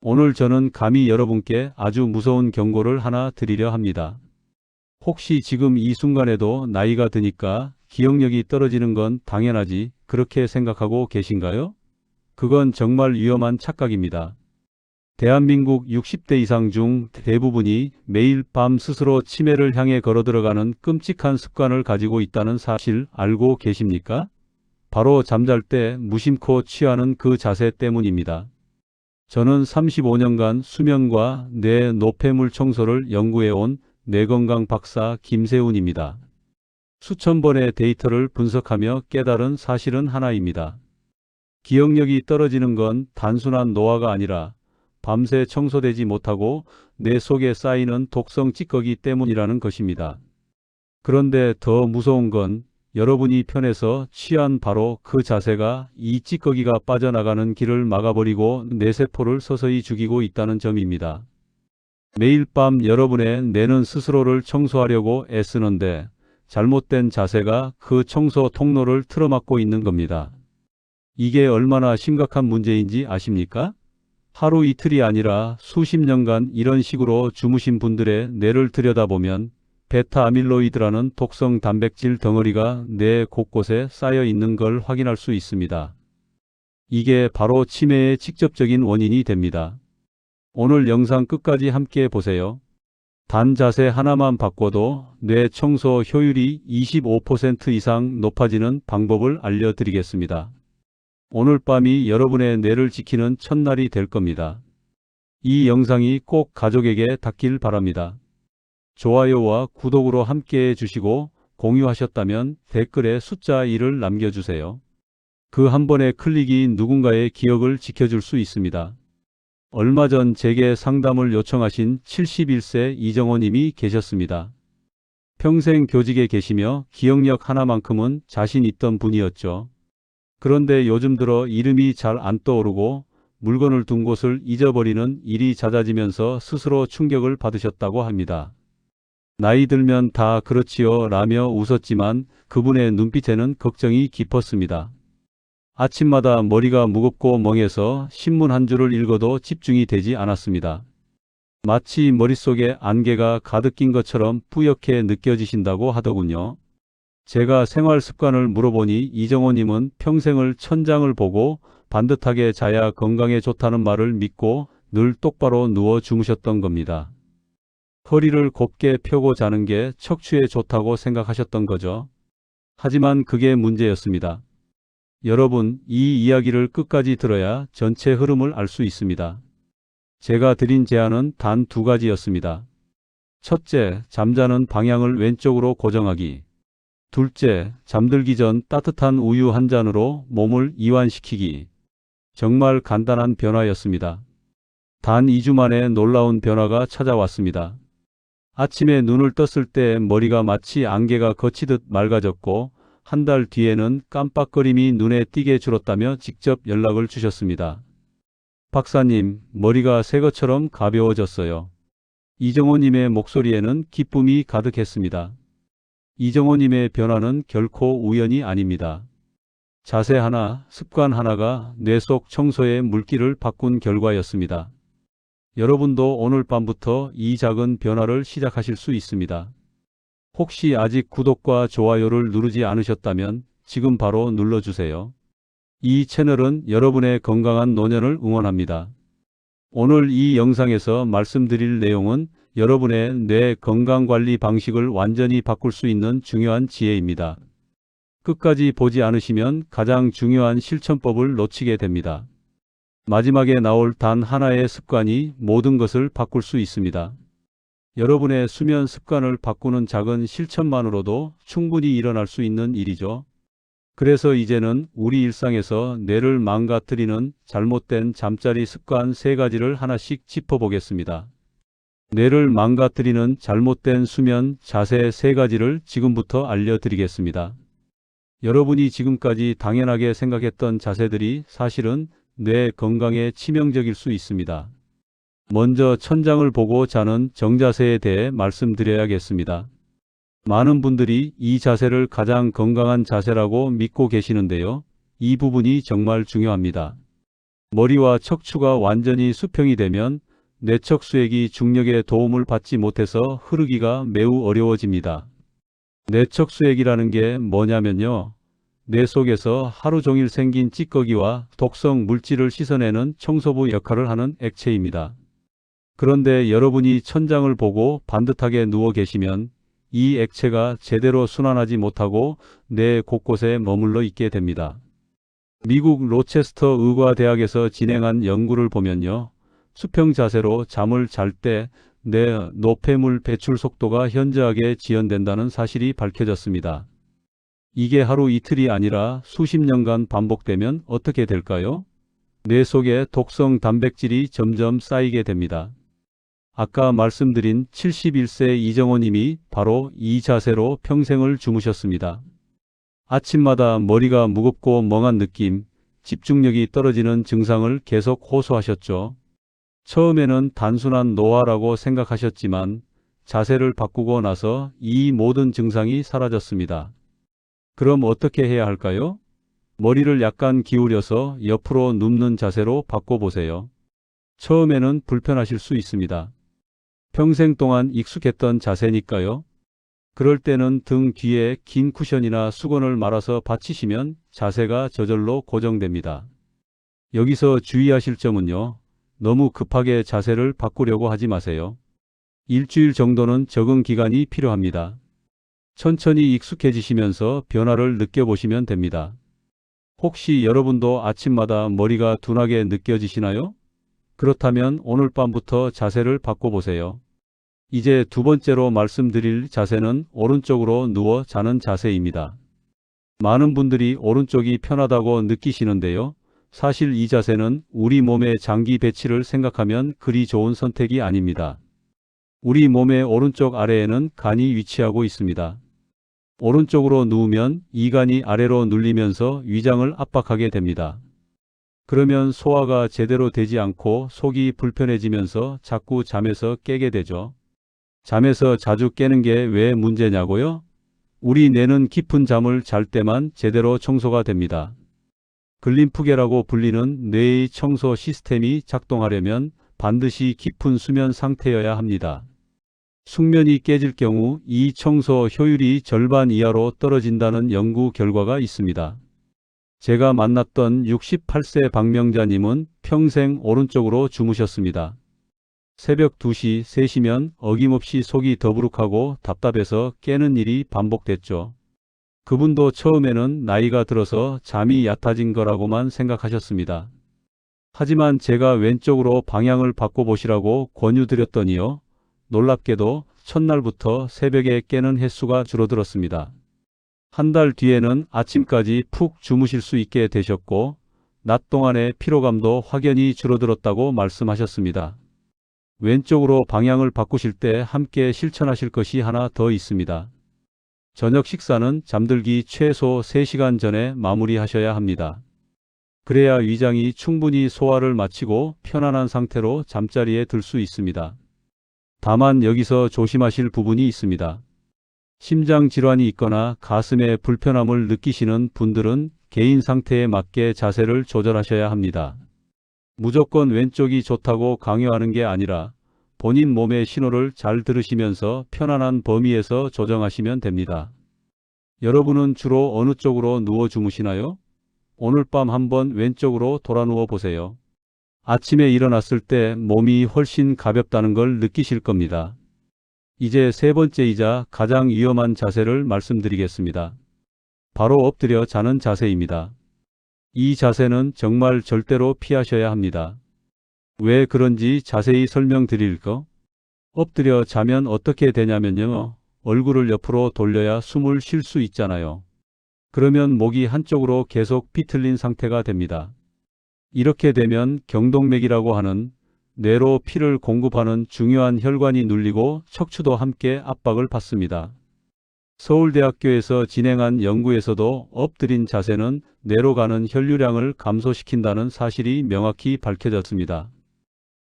오늘 저는 감히 여러분께 아주 무서운 경고를 하나 드리려 합니다. 혹시 지금 이 순간에도 나이가 드니까 기억력이 떨어지는 건 당연하지 그렇게 생각하고 계신가요? 그건 정말 위험한 착각입니다. 대한민국 60대 이상 중 대부분이 매일 밤 스스로 치매를 향해 걸어들어가는 끔찍한 습관을 가지고 있다는 사실 알고 계십니까? 바로 잠잘 때 무심코 취하는 그 자세 때문입니다. 저는 35년간 수면과 뇌 노폐물 청소를 연구해온 뇌건강 박사 김세훈입니다. 수천 번의 데이터를 분석하며 깨달은 사실은 하나입니다. 기억력이 떨어지는 건 단순한 노화가 아니라 밤새 청소되지 못하고 뇌 속에 쌓이는 독성 찌꺼기 때문이라는 것입니다. 그런데 더 무서운 건 여러분이 편해서 취한 바로 그 자세가 이 찌꺼기가 빠져나가는 길을 막아버리고 뇌세포를 서서히 죽이고 있다는 점입니다. 매일 밤 여러분의 뇌는 스스로를 청소하려고 애쓰는데 잘못된 자세가 그 청소 통로를 틀어막고 있는 겁니다. 이게 얼마나 심각한 문제인지 아십니까? 하루 이틀이 아니라 수십 년간 이런 식으로 주무신 분들의 뇌를 들여다보면 베타 아밀로이드라는 독성 단백질 덩어리가 뇌 곳곳에 쌓여 있는 걸 확인할 수 있습니다. 이게 바로 치매의 직접적인 원인이 됩니다. 오늘 영상 끝까지 함께 보세요. 단 자세 하나만 바꿔도 뇌 청소 효율이 25% 이상 높아지는 방법을 알려드리겠습니다. 오늘 밤이 여러분의 뇌를 지키는 첫날이 될 겁니다. 이 영상이 꼭 가족에게 닿길 바랍니다. 좋아요와 구독으로 함께 해주시고 공유하셨다면 댓글에 숫자 1을 남겨주세요. 그 한 번의 클릭이 누군가의 기억을 지켜줄 수 있습니다. 얼마 전 제게 상담을 요청하신 71세 이정호 님이 계셨습니다. 평생 교직에 계시며 기억력 하나만큼은 자신 있던 분이었죠. 그런데 요즘 들어 이름이 잘 안 떠오르고 물건을 둔 곳을 잊어버리는 일이 잦아지면서 스스로 충격을 받으셨다고 합니다. 나이 들면 다 그렇지요 라며 웃었지만 그분의 눈빛에는 걱정이 깊었습니다. 아침마다 머리가 무겁고 멍해서 신문 한 줄을 읽어도 집중이 되지 않았습니다. 마치 머릿속에 안개가 가득 낀 것처럼 뿌옇게 느껴지신다고 하더군요. 제가 생활 습관을 물어보니 이정호님은 평생을 천장을 보고 반듯하게 자야 건강에 좋다는 말을 믿고 늘 똑바로 누워 주무셨던 겁니다. 허리를 곱게 펴고 자는 게 척추에 좋다고 생각하셨던 거죠. 하지만 그게 문제였습니다. 여러분, 이 이야기를 끝까지 들어야 전체 흐름을 알 수 있습니다. 제가 드린 제안은 단 두 가지였습니다. 첫째, 잠자는 방향을 왼쪽으로 고정하기. 둘째, 잠들기 전 따뜻한 우유 한 잔으로 몸을 이완시키기. 정말 간단한 변화였습니다. 단 2주 만에 놀라운 변화가 찾아왔습니다. 아침에 눈을 떴을 때 머리가 마치 안개가 거치듯 맑아졌고 한 달 뒤에는 깜빡거림이 눈에 띄게 줄었다며 직접 연락을 주셨습니다. 박사님, 머리가 새 것처럼 가벼워졌어요. 이정호님의 목소리에는 기쁨이 가득했습니다. 이정호님의 변화는 결코 우연이 아닙니다. 자세 하나, 습관 하나가 뇌 속 청소의 물기를 바꾼 결과였습니다. 여러분도 오늘 밤부터 이 작은 변화를 시작하실 수 있습니다. 혹시 아직 구독과 좋아요를 누르지 않으셨다면 지금 바로 눌러주세요. 이 채널은 여러분의 건강한 노년을 응원합니다. 오늘 이 영상에서 말씀드릴 내용은 여러분의 뇌 건강관리 방식을 완전히 바꿀 수 있는 중요한 지혜입니다. 끝까지 보지 않으시면 가장 중요한 실천법을 놓치게 됩니다. 마지막에 나올 단 하나의 습관이 모든 것을 바꿀 수 있습니다. 여러분의 수면 습관을 바꾸는 작은 실천만으로도 충분히 일어날 수 있는 일이죠. 그래서 이제는 우리 일상에서 뇌를 망가뜨리는 잘못된 잠자리 습관 3가지를 하나씩 짚어보겠습니다. 뇌를 망가뜨리는 잘못된 수면 자세 3가지를 지금부터 알려드리겠습니다. 여러분이 지금까지 당연하게 생각했던 자세들이 사실은 뇌 건강에 치명적일 수 있습니다. 먼저 천장을 보고 자는 정자세에 대해 말씀드려야겠습니다. 많은 분들이 이 자세를 가장 건강한 자세라고 믿고 계시는데요. 이 부분이 정말 중요합니다. 머리와 척추가 완전히 수평이 되면 뇌척수액이 중력의 도움을 받지 못해서 흐르기가 매우 어려워집니다. 뇌척수액이라는 게 뭐냐면요. 뇌 속에서 하루 종일 생긴 찌꺼기와 독성 물질을 씻어내는 청소부 역할을 하는 액체입니다. 그런데 여러분이 천장을 보고 반듯하게 누워 계시면 이 액체가 제대로 순환하지 못하고 뇌 곳곳에 머물러 있게 됩니다. 미국 로체스터 의과대학에서 진행한 연구를 보면요. 수평 자세로 잠을 잘 때 뇌 노폐물 배출 속도가 현저하게 지연된다는 사실이 밝혀졌습니다. 이게 하루 이틀이 아니라 수십 년간 반복되면 어떻게 될까요? 뇌 속에 독성 단백질이 점점 쌓이게 됩니다. 아까 말씀드린 71세 이정호 님이 바로 이 자세로 평생을 주무셨습니다. 아침마다 머리가 무겁고 멍한 느낌, 집중력이 떨어지는 증상을 계속 호소하셨죠. 처음에는 단순한 노화라고 생각하셨지만 자세를 바꾸고 나서 이 모든 증상이 사라졌습니다. 그럼 어떻게 해야 할까요? 머리를 약간 기울여서 옆으로 눕는 자세로 바꿔보세요. 처음에는 불편하실 수 있습니다. 평생 동안 익숙했던 자세니까요. 그럴 때는 등 뒤에 긴 쿠션이나 수건을 말아서 받치시면 자세가 저절로 고정됩니다. 여기서 주의하실 점은요. 너무 급하게 자세를 바꾸려고 하지 마세요. 일주일 정도는 적응 기간이 필요합니다. 천천히 익숙해지시면서 변화를 느껴보시면 됩니다. 혹시 여러분도 아침마다 머리가 둔하게 느껴지시나요? 그렇다면 오늘 밤부터 자세를 바꿔보세요. 이제 두 번째로 말씀드릴 자세는 오른쪽으로 누워 자는 자세입니다. 많은 분들이 오른쪽이 편하다고 느끼시는데요. 사실 이 자세는 우리 몸의 장기 배치를 생각하면 그리 좋은 선택이 아닙니다. 우리 몸의 오른쪽 아래에는 간이 위치하고 있습니다. 오른쪽으로 누우면 이 간이 아래로 눌리면서 위장을 압박하게 됩니다. 그러면 소화가 제대로 되지 않고 속이 불편해지면서 자꾸 잠에서 깨게 되죠. 잠에서 자주 깨는 게 왜 문제냐고요? 우리 뇌는 깊은 잠을 잘 때만 제대로 청소가 됩니다. 글림프계라고 불리는 뇌의 청소 시스템이 작동하려면 반드시 깊은 수면 상태여야 합니다. 숙면이 깨질 경우 이 청소 효율이 절반 이하로 떨어진다는 연구 결과가 있습니다. 제가 만났던 68세 박명자님은 평생 오른쪽으로 주무셨습니다. 새벽 2시, 3시면 어김없이 속이 더부룩하고 답답해서 깨는 일이 반복됐죠. 그분도 처음에는 나이가 들어서 잠이 얕아진 거라고만 생각하셨습니다. 하지만 제가 왼쪽으로 방향을 바꿔보시라고 권유드렸더니요. 놀랍게도 첫날부터 새벽에 깨는 횟수가 줄어들었습니다. 한 달 뒤에는 아침까지 푹 주무실 수 있게 되셨고 낮 동안의 피로감도 확연히 줄어들었다고 말씀하셨습니다. 왼쪽으로 방향을 바꾸실 때 함께 실천하실 것이 하나 더 있습니다. 저녁 식사는 잠들기 최소 3시간 전에 마무리하셔야 합니다. 그래야 위장이 충분히 소화를 마치고 편안한 상태로 잠자리에 들 수 있습니다. 다만 여기서 조심하실 부분이 있습니다. 심장 질환이 있거나 가슴에 불편함을 느끼시는 분들은 개인 상태에 맞게 자세를 조절하셔야 합니다. 무조건 왼쪽이 좋다고 강요하는 게 아니라 본인 몸의 신호를 잘 들으시면서 편안한 범위에서 조정하시면 됩니다. 여러분은 주로 어느 쪽으로 누워 주무시나요? 오늘 밤 한번 왼쪽으로 돌아 누워 보세요. 아침에 일어났을 때 몸이 훨씬 가볍다는 걸 느끼실 겁니다. 이제 세 번째이자 가장 위험한 자세를 말씀드리겠습니다. 바로 엎드려 자는 자세입니다. 이 자세는 정말 절대로 피하셔야 합니다. 왜 그런지 자세히 설명드릴까? 엎드려 자면 어떻게 되냐면요. 얼굴을 옆으로 돌려야 숨을 쉴 수 있잖아요. 그러면 목이 한쪽으로 계속 비틀린 상태가 됩니다. 이렇게 되면 경동맥이라고 하는 뇌로 피를 공급하는 중요한 혈관이 눌리고 척추도 함께 압박을 받습니다. 서울대학교에서 진행한 연구에서도 엎드린 자세는 뇌로 가는 혈류량을 감소시킨다는 사실이 명확히 밝혀졌습니다.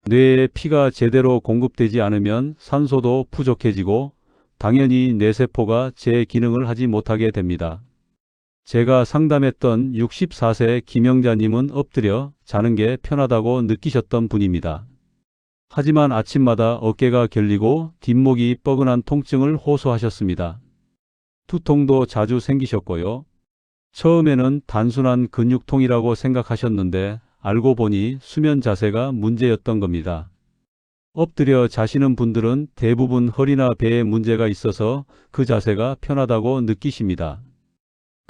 뇌에 피가 제대로 공급되지 않으면 산소도 부족해지고 당연히 뇌세포가 제 기능을 하지 못하게 됩니다. 제가 상담했던 64세 김영자님은 엎드려 자는 게 편하다고 느끼셨던 분입니다. 하지만 아침마다 어깨가 결리고 뒷목이 뻐근한 통증을 호소하셨습니다. 두통도 자주 생기셨고요. 처음에는 단순한 근육통이라고 생각하셨는데 알고 보니 수면 자세가 문제였던 겁니다. 엎드려 자시는 분들은 대부분 허리나 배에 문제가 있어서 그 자세가 편하다고 느끼십니다.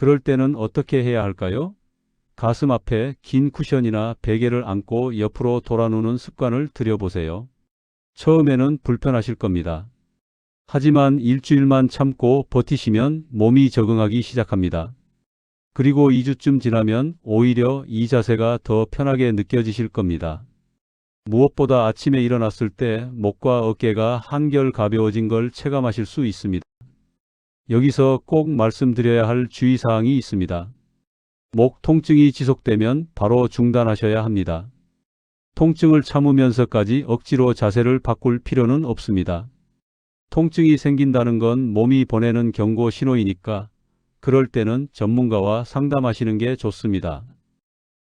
그럴 때는 어떻게 해야 할까요? 가슴 앞에 긴 쿠션이나 베개를 안고 옆으로 돌아누는 습관을 들여보세요. 처음에는 불편하실 겁니다. 하지만 일주일만 참고 버티시면 몸이 적응하기 시작합니다. 그리고 2주쯤 지나면 오히려 이 자세가 더 편하게 느껴지실 겁니다. 무엇보다 아침에 일어났을 때 목과 어깨가 한결 가벼워진 걸 체감하실 수 있습니다. 여기서 꼭 말씀드려야 할 주의사항이 있습니다. 목 통증이 지속되면 바로 중단하셔야 합니다. 통증을 참으면서까지 억지로 자세를 바꿀 필요는 없습니다. 통증이 생긴다는 건 몸이 보내는 경고 신호이니까 그럴 때는 전문가와 상담하시는 게 좋습니다.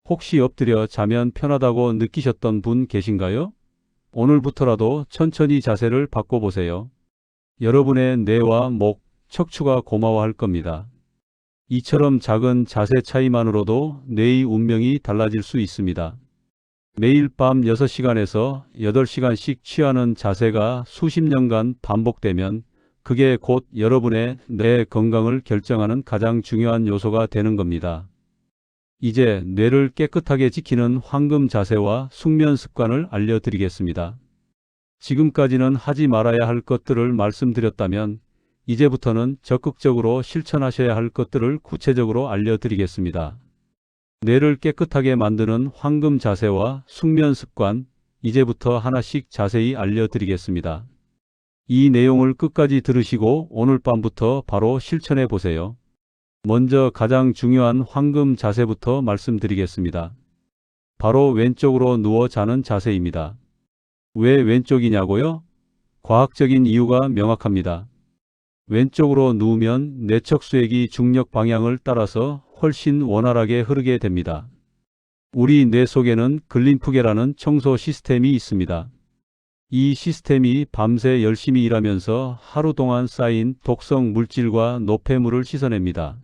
혹시 엎드려 자면 편하다고 느끼셨던 분 계신가요? 오늘부터라도 천천히 자세를 바꿔보세요. 여러분의 뇌와 목, 척추가 고마워할 겁니다. 이처럼 작은 자세 차이만으로도 뇌의 운명이 달라질 수 있습니다. 매일 밤 6시간에서 8시간씩 취하는 자세가 수십 년간 반복되면 그게 곧 여러분의 뇌 건강을 결정하는 가장 중요한 요소가 되는 겁니다. 이제 뇌를 깨끗하게 지키는 황금 자세와 숙면 습관을 알려드리겠습니다. 지금까지는 하지 말아야 할 것들을 말씀드렸다면 이제부터는 적극적으로 실천하셔야 할 것들을 구체적으로 알려드리겠습니다. 뇌를 깨끗하게 만드는 황금 자세와 숙면 습관, 이제부터 하나씩 자세히 알려드리겠습니다. 이 내용을 끝까지 들으시고 오늘 밤부터 바로 실천해 보세요. 먼저 가장 중요한 황금 자세부터 말씀드리겠습니다. 바로 왼쪽으로 누워 자는 자세입니다. 왜 왼쪽이냐고요? 과학적인 이유가 명확합니다. 왼쪽으로 누우면 뇌척수액이 중력 방향을 따라서 훨씬 원활하게 흐르게 됩니다. 우리 뇌 속에는 글림프계라는 청소 시스템이 있습니다. 이 시스템이 밤새 열심히 일하면서 하루 동안 쌓인 독성 물질과 노폐물을 씻어냅니다.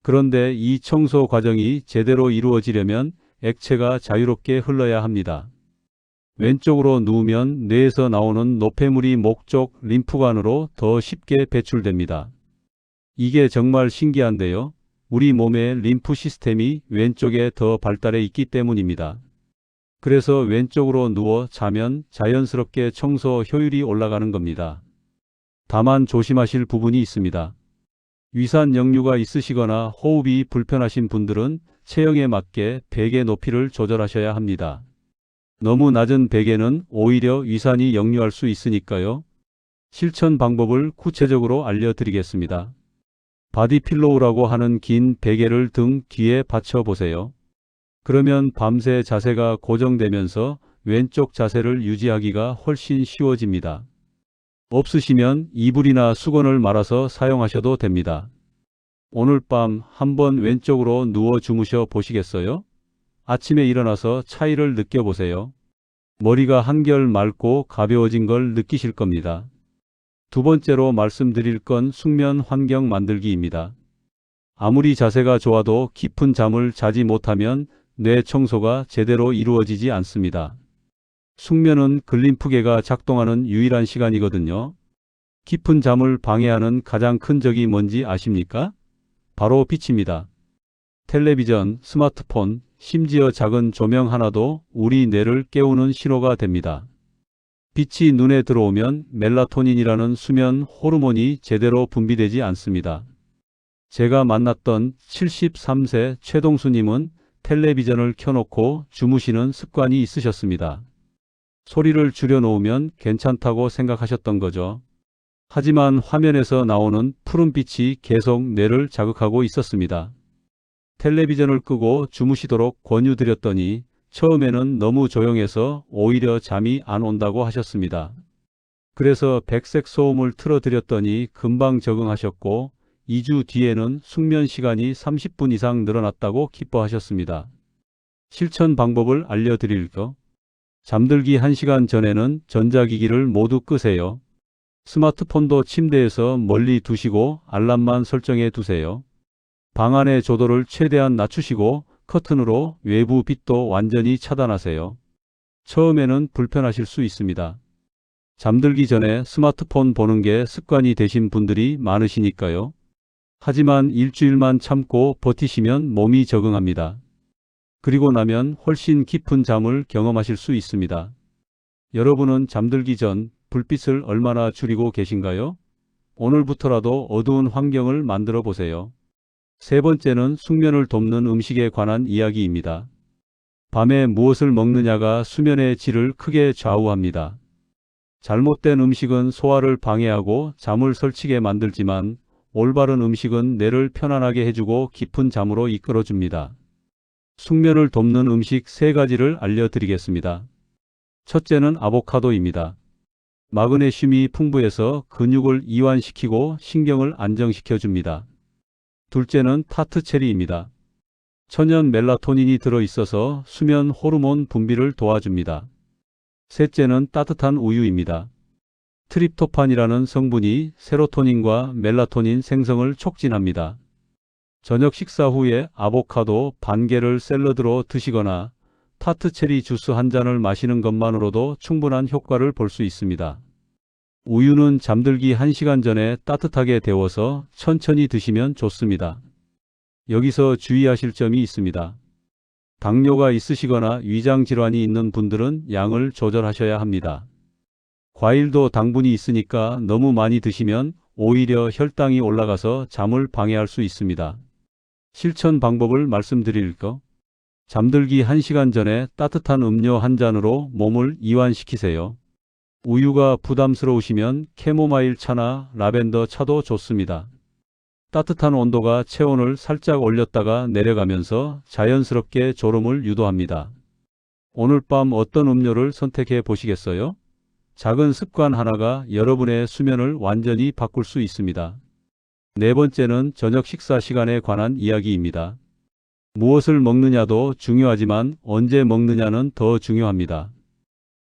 그런데 이 청소 과정이 제대로 이루어지려면 액체가 자유롭게 흘러야 합니다. 왼쪽으로 누우면 뇌에서 나오는 노폐물이 목 쪽 림프관으로 더 쉽게 배출됩니다. 이게 정말 신기한데요. 우리 몸의 림프 시스템이 왼쪽에 더 발달해 있기 때문입니다. 그래서 왼쪽으로 누워 자면 자연스럽게 청소 효율이 올라가는 겁니다. 다만 조심하실 부분이 있습니다. 위산 역류가 있으시거나 호흡이 불편하신 분들은 체형에 맞게 베개 높이를 조절하셔야 합니다. 너무 낮은 베개는 오히려 위산이 역류할 수 있으니까요. 실천 방법을 구체적으로 알려드리겠습니다. 바디필로우라고 하는 긴 베개를 등 뒤에 받쳐 보세요. 그러면 밤새 자세가 고정되면서 왼쪽 자세를 유지하기가 훨씬 쉬워집니다. 없으시면 이불이나 수건을 말아서 사용하셔도 됩니다. 오늘 밤 한번 왼쪽으로 누워 주무셔 보시겠어요? 아침에 일어나서 차이를 느껴보세요. 머리가 한결 맑고 가벼워진 걸 느끼실 겁니다. 두 번째로 말씀드릴 건 숙면 환경 만들기입니다. 아무리 자세가 좋아도 깊은 잠을 자지 못하면 뇌 청소가 제대로 이루어지지 않습니다. 숙면은 글림프계가 작동하는 유일한 시간이거든요. 깊은 잠을 방해하는 가장 큰 적이 뭔지 아십니까? 바로 빛입니다. 텔레비전, 스마트폰, 심지어 작은 조명 하나도 우리 뇌를 깨우는 신호가 됩니다. 빛이 눈에 들어오면 멜라토닌이라는 수면 호르몬이 제대로 분비되지 않습니다. 제가 만났던 73세 최동수님은 텔레비전을 켜놓고 주무시는 습관이 있으셨습니다. 소리를 줄여놓으면 괜찮다고 생각하셨던 거죠. 하지만 화면에서 나오는 푸른빛이 계속 뇌를 자극하고 있었습니다. 텔레비전을 끄고 주무시도록 권유드렸더니 처음에는 너무 조용해서 오히려 잠이 안 온다고 하셨습니다. 그래서 백색 소음을 틀어드렸더니 금방 적응하셨고 2주 뒤에는 숙면 시간이 30분 이상 늘어났다고 기뻐하셨습니다. 실천 방법을 알려드릴게요. 잠들기 1시간 전에는 전자기기를 모두 끄세요. 스마트폰도 침대에서 멀리 두시고 알람만 설정해 두세요. 방 안의 조도를 최대한 낮추시고 커튼으로 외부 빛도 완전히 차단하세요. 처음에는 불편하실 수 있습니다. 잠들기 전에 스마트폰 보는 게 습관이 되신 분들이 많으시니까요. 하지만 일주일만 참고 버티시면 몸이 적응합니다. 그리고 나면 훨씬 깊은 잠을 경험하실 수 있습니다. 여러분은 잠들기 전 불빛을 얼마나 줄이고 계신가요? 오늘부터라도 어두운 환경을 만들어 보세요. 세 번째는 숙면을 돕는 음식에 관한 이야기입니다. 밤에 무엇을 먹느냐가 수면의 질을 크게 좌우합니다. 잘못된 음식은 소화를 방해하고 잠을 설치게 만들지만 올바른 음식은 뇌를 편안하게 해주고 깊은 잠으로 이끌어줍니다. 숙면을 돕는 음식 3가지를 알려드리겠습니다. 첫째는 아보카도입니다. 마그네슘이 풍부해서 근육을 이완시키고 신경을 안정시켜줍니다. 둘째는 타트체리입니다. 천연 멜라토닌이 들어있어서 수면 호르몬 분비를 도와줍니다. 셋째는 따뜻한 우유입니다. 트립토판이라는 성분이 세로토닌과 멜라토닌 생성을 촉진합니다. 저녁 식사 후에 아보카도 반 개를 샐러드로 드시거나 타트체리 주스 한 잔을 마시는 것만으로도 충분한 효과를 볼 수 있습니다. 우유는 잠들기 1시간 전에 따뜻하게 데워서 천천히 드시면 좋습니다. 여기서 주의하실 점이 있습니다. 당뇨가 있으시거나 위장 질환이 있는 분들은 양을 조절하셔야 합니다. 과일도 당분이 있으니까 너무 많이 드시면 오히려 혈당이 올라가서 잠을 방해할 수 있습니다. 실천 방법을 말씀드릴게요. 잠들기 1시간 전에 따뜻한 음료 한 잔으로 몸을 이완시키세요. 우유가 부담스러우시면 캐모마일 차나 라벤더 차도 좋습니다. 따뜻한 온도가 체온을 살짝 올렸다가 내려가면서 자연스럽게 졸음을 유도합니다. 오늘 밤 어떤 음료를 선택해 보시겠어요? 작은 습관 하나가 여러분의 수면을 완전히 바꿀 수 있습니다. 네 번째는 저녁 식사 시간에 관한 이야기입니다. 무엇을 먹느냐도 중요하지만 언제 먹느냐는 더 중요합니다.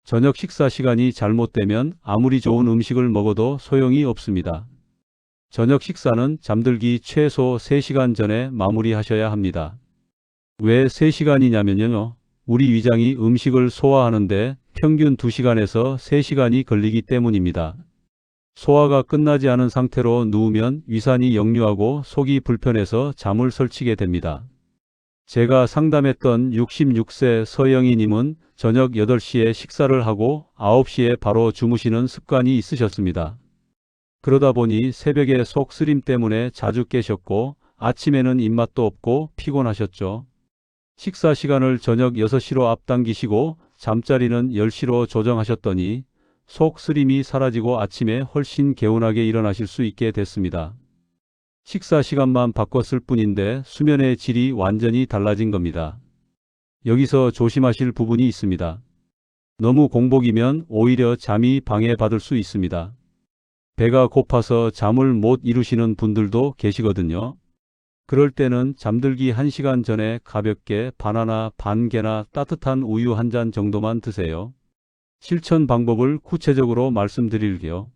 저녁 식사 시간이 잘못되면 아무리 좋은 음식을 먹어도 소용이 없습니다. 저녁 식사는 잠들기 최소 3시간 전에 마무리하셔야 합니다. 왜 3시간이냐면요. 우리 위장이 음식을 소화하는데 평균 2시간에서 3시간이 걸리기 때문입니다. 소화가 끝나지 않은 상태로 누우면 위산이 역류하고 속이 불편해서 잠을 설치게 됩니다. 제가 상담했던 66세 서영희님은 저녁 8시에 식사를 하고 9시에 바로 주무시는 습관이 있으셨습니다. 그러다 보니 새벽에 속 쓰림 때문에 자주 깨셨고 아침에는 입맛도 없고 피곤하셨죠. 식사 시간을 저녁 6시로 앞당기시고 잠자리는 10시로 조정하셨더니 속 쓰림이 사라지고 아침에 훨씬 개운하게 일어나실 수 있게 됐습니다. 식사 시간만 바꿨을 뿐인데 수면의 질이 완전히 달라진 겁니다. 여기서 조심하실 부분이 있습니다. 너무 공복이면 오히려 잠이 방해받을 수 있습니다. 배가 고파서 잠을 못 이루시는 분들도 계시거든요. 그럴 때는 잠들기 1시간 전에 가볍게 바나나 반 개나 따뜻한 우유 한 잔 정도만 드세요. 실천 방법을 구체적으로 말씀드릴게요.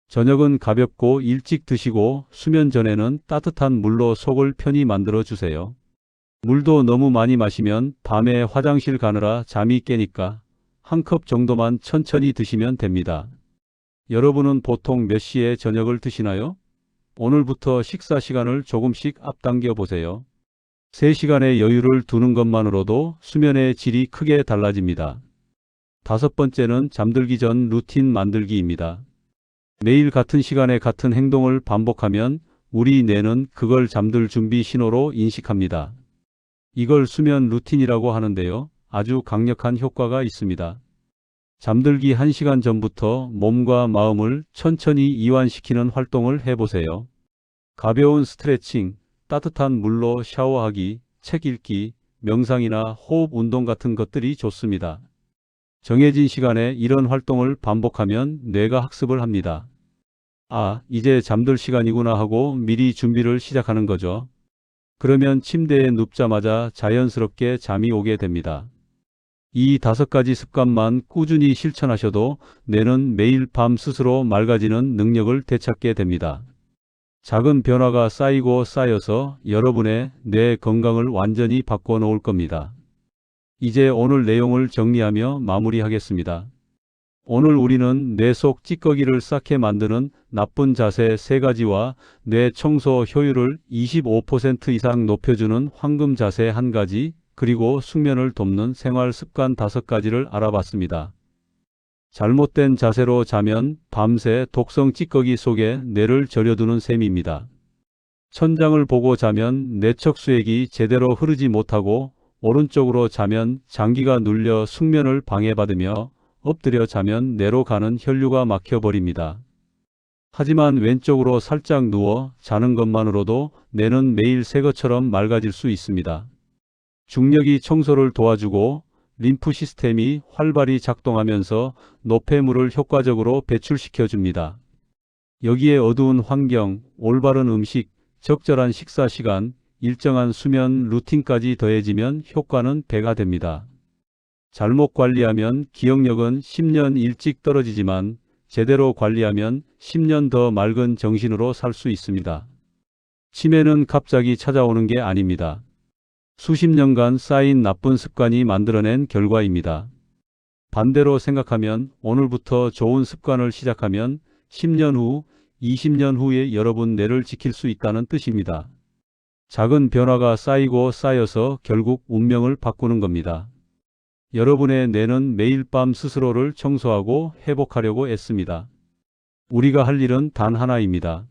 저녁은 가볍고 일찍 드시고 수면 전에는 따뜻한 물로 속을 편히 만들어 주세요. 물도 너무 많이 마시면 밤에 화장실 가느라 잠이 깨니까 한 컵 정도만 천천히 드시면 됩니다. 여러분은 보통 몇 시에 저녁을 드시나요? 오늘부터 식사 시간을 조금씩 앞당겨 보세요. 3시간의 여유를 두는 것만으로도 수면의 질이 크게 달라집니다. 다섯 번째는 잠들기 전 루틴 만들기입니다. 매일 같은 시간에 같은 행동을 반복하면 우리 뇌는 그걸 잠들 준비 신호로 인식합니다. 이걸 수면 루틴이라고 하는데요. 아주 강력한 효과가 있습니다. 잠들기 1시간 전부터 몸과 마음을 천천히 이완시키는 활동을 해보세요. 가벼운 스트레칭, 따뜻한 물로 샤워하기, 책 읽기, 명상이나 호흡 운동 같은 것들이 좋습니다. 정해진 시간에 이런 활동을 반복하면 뇌가 학습을 합니다. 아, 이제 잠들 시간이구나 하고 미리 준비를 시작하는 거죠. 그러면 침대에 눕자마자 자연스럽게 잠이 오게 됩니다. 이 5가지 습관만 꾸준히 실천하셔도 뇌는 매일 밤 스스로 맑아지는 능력을 되찾게 됩니다. 작은 변화가 쌓이고 쌓여서 여러분의 뇌 건강을 완전히 바꿔 놓을 겁니다. 이제 오늘 내용을 정리하며 마무리하겠습니다. 오늘 우리는 뇌 속 찌꺼기를 싹게 만드는 나쁜 자세 3가지와 뇌 청소 효율을 25% 이상 높여주는 황금 자세 1가지, 그리고 숙면을 돕는 생활 습관 5가지를 알아봤습니다. 잘못된 자세로 자면 밤새 독성 찌꺼기 속에 뇌를 절여두는 셈입니다. 천장을 보고 자면 뇌척 수액이 제대로 흐르지 못하고, 오른쪽으로 자면 장기가 눌려 숙면을 방해받으며, 엎드려 자면 뇌로 가는 혈류가 막혀버립니다. 하지만 왼쪽으로 살짝 누워 자는 것만으로도 뇌는 매일 새 것처럼 맑아질 수 있습니다. 중력이 청소를 도와주고 림프 시스템이 활발히 작동하면서 노폐물을 효과적으로 배출시켜 줍니다. 여기에 어두운 환경, 올바른 음식, 적절한 식사 시간, 일정한 수면 루틴까지 더해지면 효과는 배가 됩니다. 잘못 관리하면 기억력은 10년 일찍 떨어지지만 제대로 관리하면 10년 더 맑은 정신으로 살 수 있습니다. 치매는 갑자기 찾아오는 게 아닙니다. 수십 년간 쌓인 나쁜 습관이 만들어낸 결과입니다. 반대로 생각하면 오늘부터 좋은 습관을 시작하면 10년 후, 20년 후에 여러분 뇌를 지킬 수 있다는 뜻입니다. 작은 변화가 쌓이고 쌓여서 결국 운명을 바꾸는 겁니다. 여러분의 뇌는 매일 밤 스스로를 청소하고 회복하려고 애씁니다. 우리가 할 일은 단 하나입니다.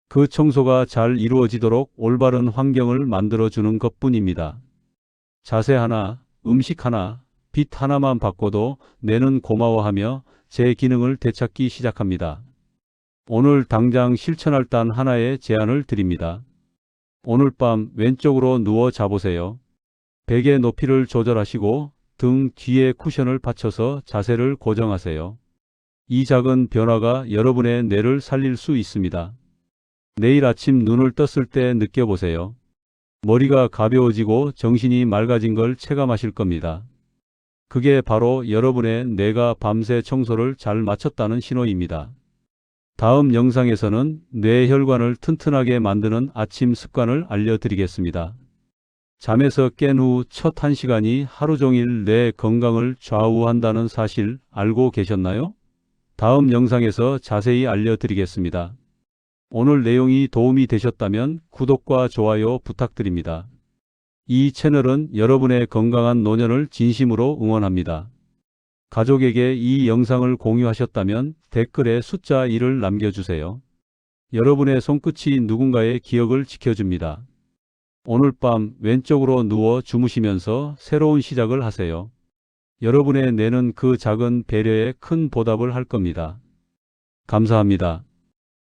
그 청소가 잘 이루어지도록 올바른 환경을 만들어주는 것뿐입니다. 자세 하나, 음식 하나, 빛 하나만 바꿔도 뇌는 고마워하며 제 기능을 되찾기 시작합니다. 오늘 당장 실천할 단 하나의 제안을 드립니다. 오늘 밤 왼쪽으로 누워 자보세요. 베개 높이를 조절하시고 등 뒤에 쿠션을 받쳐서 자세를 고정하세요. 이 작은 변화가 여러분의 뇌를 살릴 수 있습니다. 내일 아침 눈을 떴을 때 느껴보세요. 머리가 가벼워지고 정신이 맑아진 걸 체감하실 겁니다. 그게 바로 여러분의 뇌가 밤새 청소를 잘 마쳤다는 신호입니다. 다음 영상에서는 뇌 혈관을 튼튼하게 만드는 아침 습관을 알려드리겠습니다. 잠에서 깬 후 첫 1시간이 하루 종일 뇌 건강을 좌우한다는 사실 알고 계셨나요? 다음 영상에서 자세히 알려드리겠습니다. 오늘 내용이 도움이 되셨다면 구독과 좋아요 부탁드립니다. 이 채널은 여러분의 건강한 노년을 진심으로 응원합니다. 가족에게 이 영상을 공유하셨다면 댓글에 숫자 1을 남겨주세요. 여러분의 손끝이 누군가의 기억을 지켜줍니다. 오늘 밤 왼쪽으로 누워 주무시면서 새로운 시작을 하세요. 여러분의 뇌는 그 작은 배려에 큰 보답을 할 겁니다. 감사합니다.